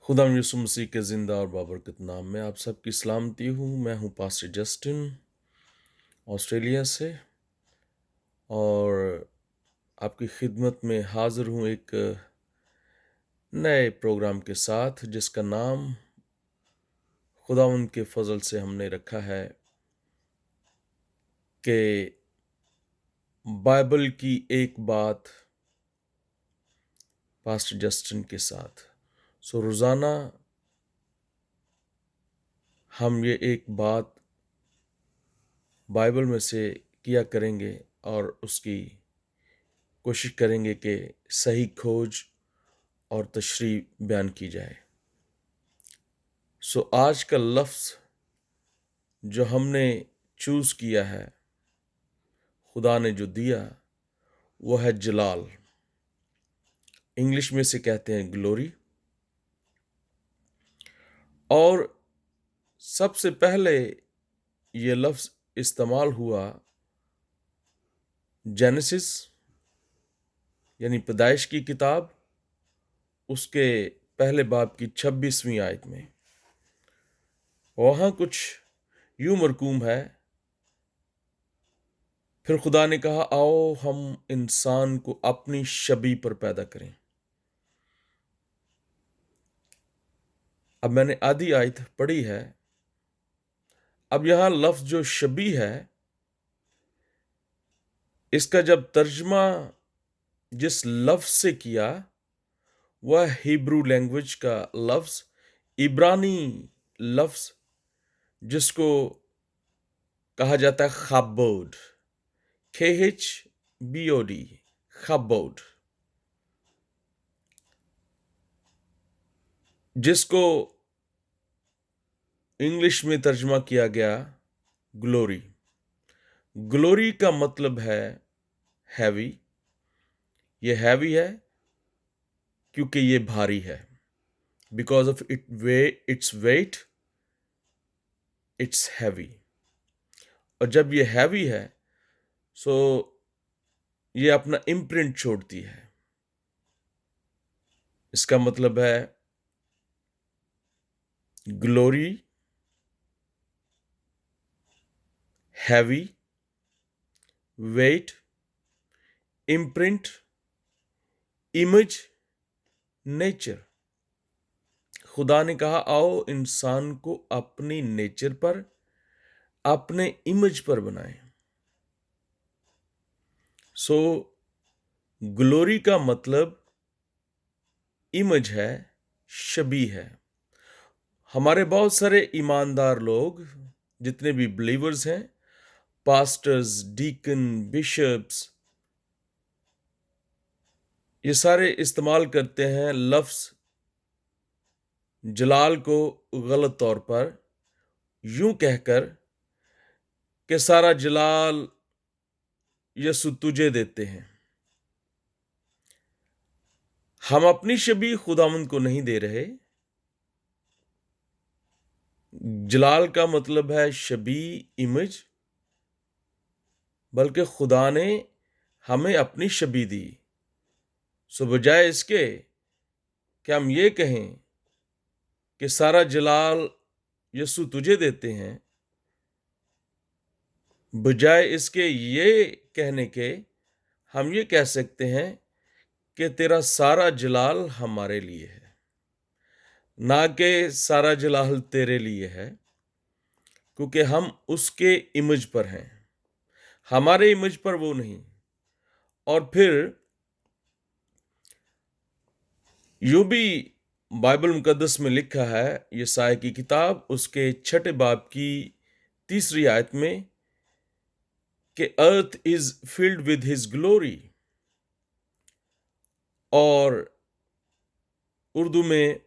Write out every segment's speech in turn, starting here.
खुदा यीशु मसीह के ज़िंदा और बाबरकत नाम में आप सबकी सलामती हूँ। मैं हूँ पास्टर जस्टिन ऑस्ट्रेलिया से और आपकी खिदमत में हाज़िर हूँ एक नए प्रोग्राम के साथ जिसका नाम खुदावंद के फजल से हमने रखा है कि बाइबल की एक बात पास्टर जस्टिन के साथ। रोज़ाना हम ये एक बात बाइबल में से किया करेंगे और उसकी कोशिश करेंगे कि सही खोज और तशरीह बयान की जाए। आज का लफ्ज़ जो हमने चूज़ किया है, खुदा ने जो दिया वो है जलाल। इंग्लिश में से कहते हैं ग्लोरी। और सबसे पहले ये लफ्ज़ इस्तेमाल हुआ जेनेसिस यानी पैदाइश की किताब उसके पहले बाब की 26वीं आयत में। वहाँ कुछ यूं मरकूम है, फिर खुदा ने कहा आओ हम इंसान को अपनी शबीह पर पैदा करें। अब मैंने आधी आयत पढ़ी है। अब यहां लफ्ज जो शबीह है, इसका जब तर्जमा जिस लफ्ज से किया वह हिब्रू लैंग्वेज का लफ्ज, इब्रानी लफ्ज जिसको कहा जाता है खब्बोड, KHBOD, खब्बोड, जिसको इंग्लिश में तर्जमा किया गया ग्लोरी। ग्लोरी का मतलब है हैवी। ये हैवी है क्योंकि ये भारी है। Because of its weight it's heavy. और जब ये हैवी है सो ये अपना इम्प्रिंट छोड़ती है। इसका मतलब है glory, heavy, weight, imprint, image, nature. खुदा ने कहा आओ इंसान को अपनी नेचर पर, अपने इमेज पर बनाएं। ग्लोरी का मतलब इमेज है, शबीह है। हमारे बहुत सारे ईमानदार लोग जितने भी बिलीवर्स हैं, पास्टर्स, डीकन, बिशप्स, ये सारे इस्तेमाल करते हैं लफ्ज जलाल को गलत तौर पर यूं कहकर कि सारा जलाल यसु तुझे देते हैं। हम अपनी शबीह खुदावंद को नहीं दे रहे। जलाल का मतलब है शबीह, इमेज, बल्कि खुदा ने हमें अपनी शबीह दी। बजाय इसके कि हम ये कहें कि सारा जलाल यसु तुझे देते हैं, बजाय इसके ये कहने के हम ये कह सकते हैं कि तेरा सारा जलाल हमारे लिए है, ना कि सारा जलाल तेरे लिए है, क्योंकि हम उसके इमेज पर हैं, हमारे इमेज पर वो नहीं। और फिर यूं भी बाइबल मुकद्दस में लिखा है, यशायाह की किताब उसके 6 बाब की 3 आयत में कि earth is filled with his glory, और उर्दू में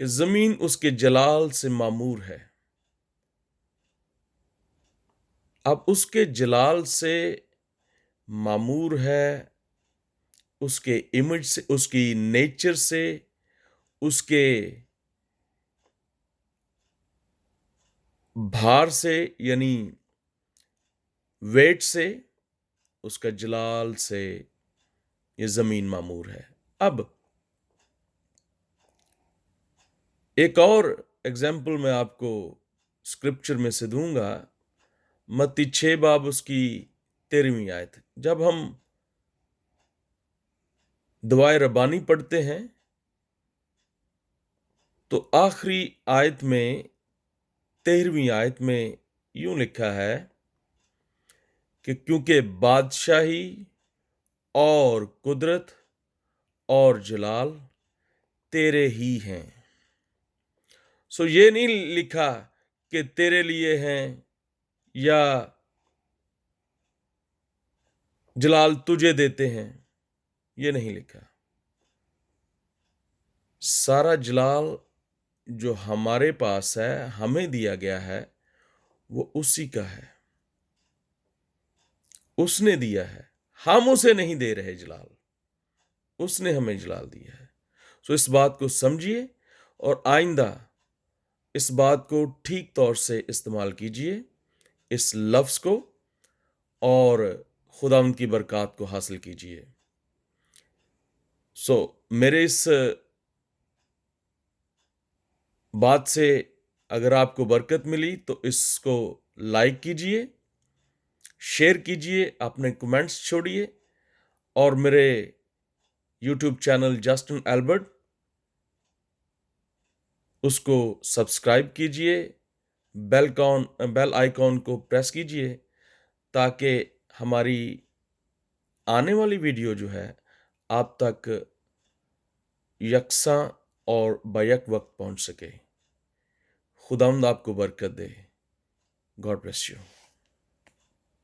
कि जमीन उसके जलाल से मामूर है। अब उसके जलाल से मामूर है, उसके इमेज से, उसकी नेचर से, उसके भार से यानी वेट से, उसका जलाल से ये जमीन मामूर है। अब ایک اور ایگزامپل میں آپ کو اسکرپچر میں سے دوں گا، متی 6 باب اس کی 13ویں آیت۔ جب ہم دعائے ربانی پڑھتے ہیں تو آخری آیت میں 13ویں آیت میں یوں لکھا ہے کہ کیونکہ بادشاہی اور قدرت اور جلال تیرے ہی ہیں۔ یہ نہیں لکھا کہ تیرے لیے ہیں یا جلال تجھے دیتے ہیں، یہ نہیں لکھا۔ سارا جلال جو ہمارے پاس ہے، ہمیں دیا گیا ہے، وہ اسی کا ہے، اس نے دیا ہے، ہم اسے نہیں دے رہے جلال، اس نے ہمیں جلال دیا ہے۔ اس بات کو سمجھیے اور آئندہ اس بات کو ٹھیک طور سے استعمال کیجیے، اس لفظ کو، اور خداوند کی برکات کو حاصل کیجیے۔ میرے اس بات سے اگر آپ کو برکت ملی تو اس کو لائک کیجیے، شیئر کیجیے، اپنے کمنٹس چھوڑیے، اور میرے یوٹیوب چینل جسٹن البرٹ اس کو سبسکرائب کیجیے، بیل آئیکن کو پریس کیجیے تاکہ ہماری آنے والی ویڈیو جو ہے آپ تک یکساں اور بیک وقت پہنچ سکے۔ خداوند آپ کو برکت دے۔ God bless you.